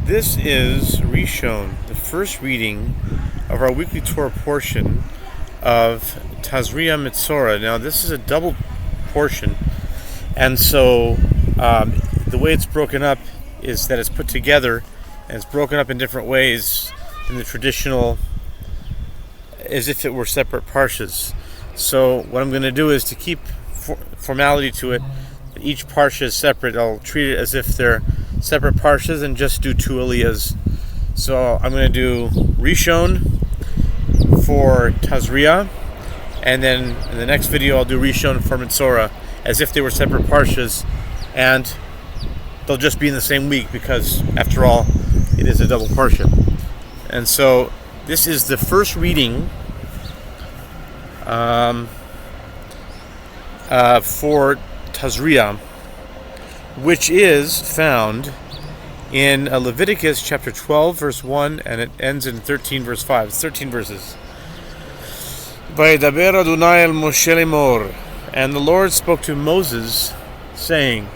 This is Rishon, the first reading of our weekly Torah portion of Tazria Mitzorah. Now, this is a double portion, and so the way it's broken up is that it's put together, and it's broken up in different ways in the traditional, as if it were separate parshas. So what I'm going to do is to keep formality to it. Each parsha is separate. I'll treat it as if they're separate parshas and just do two aliyahs. So I'm going to do Rishon for Tazria, and then in the next video I'll do Rishon for Mitzorah as if they were separate parshas, and they'll just be in the same week because, after all, it is a double parsha. And so this is the first reading for Tazria, which is found in Leviticus chapter 12 verse 1, and it ends in 13 verse 5. It's 13 verses. Vayidaber Adonai el Moshe lemor, and the Lord spoke to Moses, saying,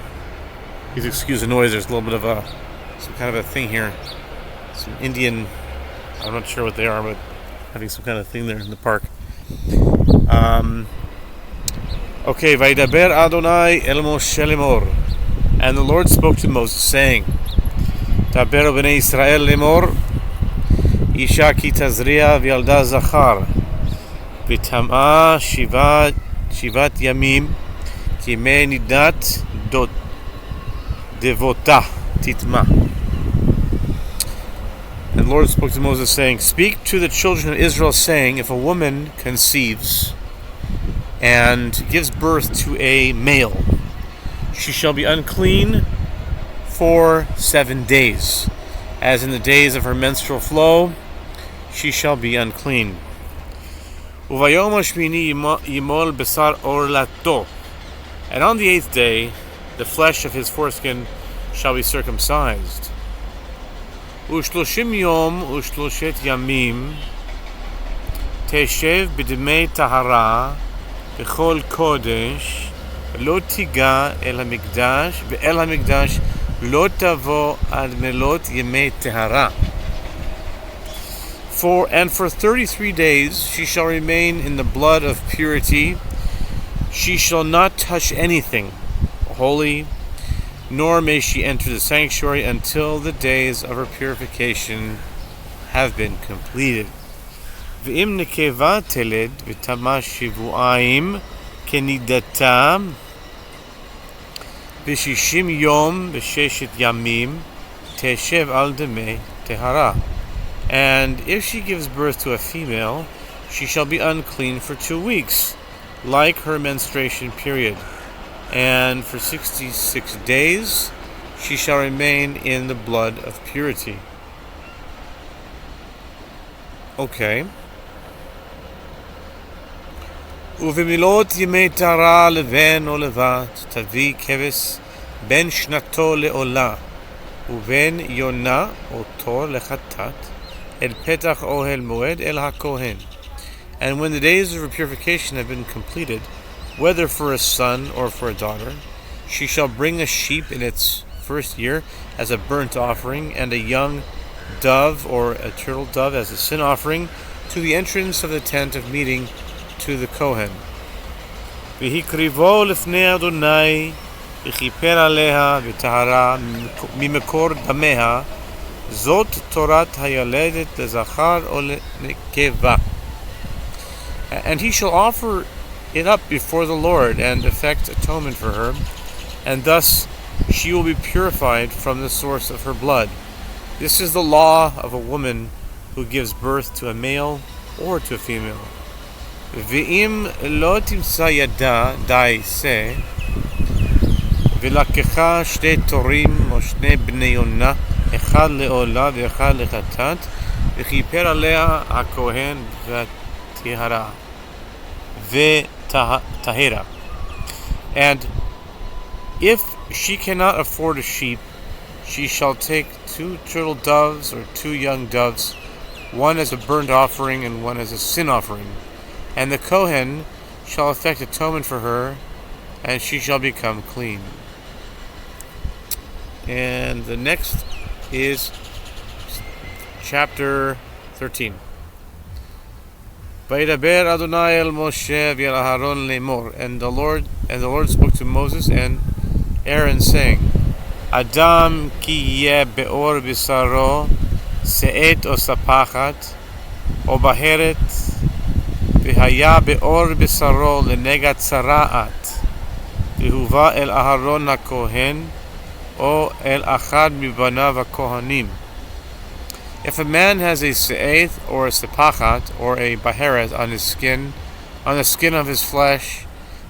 please excuse the noise, there's a little bit of some kind of a thing here, some Indian, I'm not sure what they are, but having some kind of thing there in the park. Okay, Vayidaber Adonai el Moshe lemor, and the Lord spoke to Moses, saying, Daber b'nei Yisrael lemor, Isha ki Tazria v'yalda zachar, v'tam'a shivat yamim, ki me nidat devota titma. And the Lord spoke to Moses, saying, speak to the children of Israel, saying, if a woman conceives and gives birth to a male, she shall be unclean for 7 days. As in the days of her menstrual flow, she shall be unclean. Uvayom hashmini yimol besar orlato, and on the 8th day the flesh of his foreskin shall be circumcised. Ushloshim yom ushloshet yamim teshev b'dmei tahara b'chol kodesh lo tiga el hamikdash ve'el hamikdash lo tavo ad melot yemei tahara. For 33 days she shall remain in the blood of purity. She shall not touch anything holy, nor may she enter the sanctuary until the days of her purification have been completed. V'im nekeva teled v'tama shivu'aim kenidata v'shishim yom v'sheshet yamim teshev al demei tehara. And if she gives birth to a female, she shall be unclean for 2 weeks, like her menstruation period. And for 66 days she shall remain in the blood of purity. Okay. Uvemilot yemei tara leven o levat tavi keves ben shnato leola uven yona oto lechatat el petach ohel moed el hakohen. And when the days of her purification have been completed, whether for a son or for a daughter, she shall bring a sheep in its first year as a burnt offering, and a young dove or a turtle dove as a sin offering to the entrance of the tent of meeting to the Kohen. V'hikrivo lefnei Adonai v'chiper aleha v'tahara mimekor dameha zot torat hayaledet lezachar o lekeva. And he shall offer it up before the Lord and effect atonement for her, and thus she will be purified from the source of her blood. This is the law of a woman who gives birth to a male or to a female. V'im lo timsa yada dai se v'lakecha shte torim o shne bnei yona echad leola v'echad lechatat v'chiper alea hakohen v'tihara v'tahera. And if she cannot afford a sheep, she shall take 2 turtle doves or 2 young doves, one as a burnt offering and one as a sin offering. And the Kohen shall effect atonement for her, and she shall become clean. And the next is chapter 13. Vaydaber Adonai el Moshe v'el Aharon lemor, and the Lord spoke to Moses and Aaron, saying, Adam ki yeh beor bisaro se'et o sapachat o baheret v'haya beor bisaro lenega tzara'at v'huva el Aharon hakohen o el achad mibanav hakohanim. If a man has a se'eth or a sepachat or a baheret on his skin, on the skin of his flesh,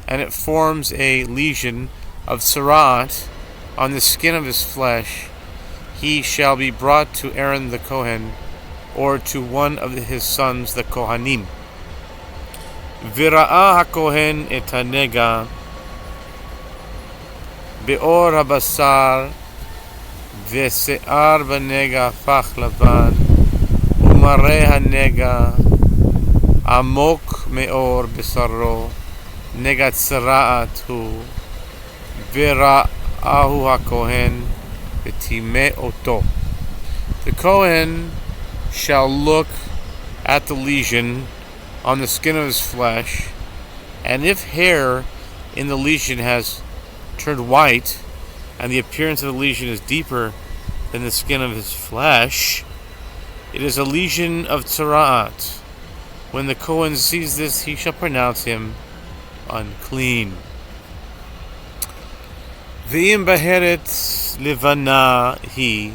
and it forms a lesion of tzara'at on the skin of his flesh, he shall be brought to Aaron the Kohen, or to one of his sons the Kohanim. V'ra'a hakohen et hanega be'or habasar v'se'ar b'nega fach lavan u'mareh hanega amok me'or b'saro nega tzara'at hu v'ra'ahu hakohen v'timeh oto. The Kohen shall look at the lesion on the skin of his flesh, and if hair in the lesion has turned white, and the appearance of the lesion is deeper than the skin of his flesh, it is a lesion of tzara'at. When the Kohen sees this, he shall pronounce him unclean. V'im baheret levana hi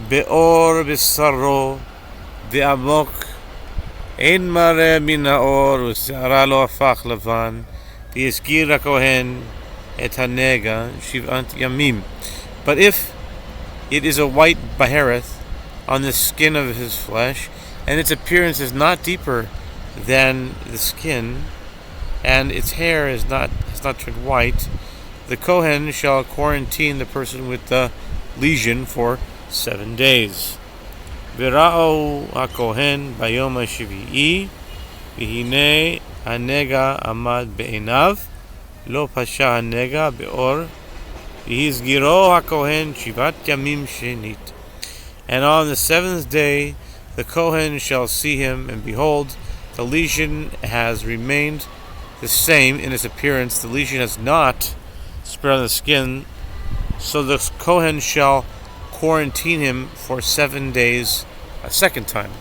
be'or b'saro v'amok ein mare min ha'or u'se'ara lo hafach levan v'yizkir hakohen et hanega shiv'at yamim. But if it is a white bahereth on the skin of his flesh, and its appearance is not deeper than the skin, and its hair has not turned white, the Kohen shall quarantine the person with the lesion for 7 days. V'ra'o hakohen bayom hashvi'i v'hinei hanega amad be'enav lo pasha hanega be'or v'hizgiro hakohen shivat yamim shenit. And on the 7th day the Kohen shall see him, and behold, the lesion has remained the same in its appearance. The lesion has not spread on the skin, so the Kohen shall quarantine him for 7 days a second time.